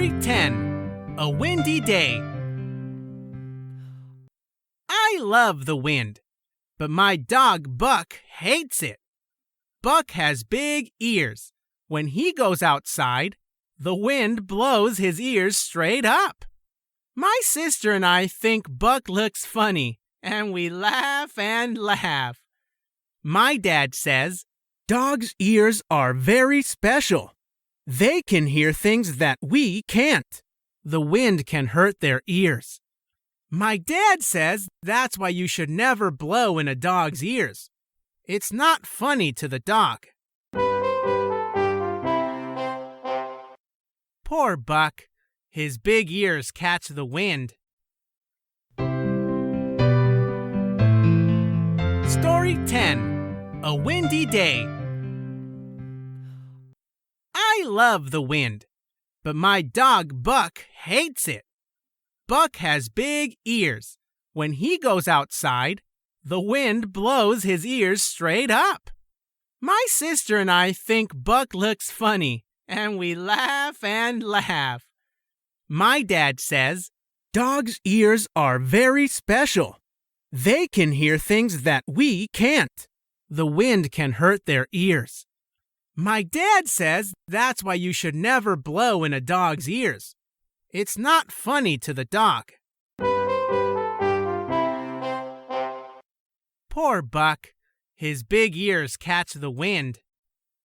Story 10. A Windy Day. I love the wind, but my dog Buck hates it. Buck has big ears. When he goes outside, the wind blows his ears straight up. My sister and I think Buck looks funny, and we laugh and laugh. My dad says, "Dogs' ears are very special. They can hear things that we can't. The wind can hurt their ears." My dad says that's why you should never blow in a dog's ears. It's not funny to the dog. Poor Buck. His big ears catch the wind. Story 10. A Windy Day. I love the wind, but my dog Buck hates it. Buck has big ears. When he goes outside, the wind blows his ears straight up. My sister and I think Buck looks funny, and we laugh and laugh. My dad says, "Dogs' ears are very special. They can hear things that we can't. The wind can hurt their ears." My dad says that's why you should never blow in a dog's ears. It's not funny to the dog. Poor Buck. His big ears catch the wind.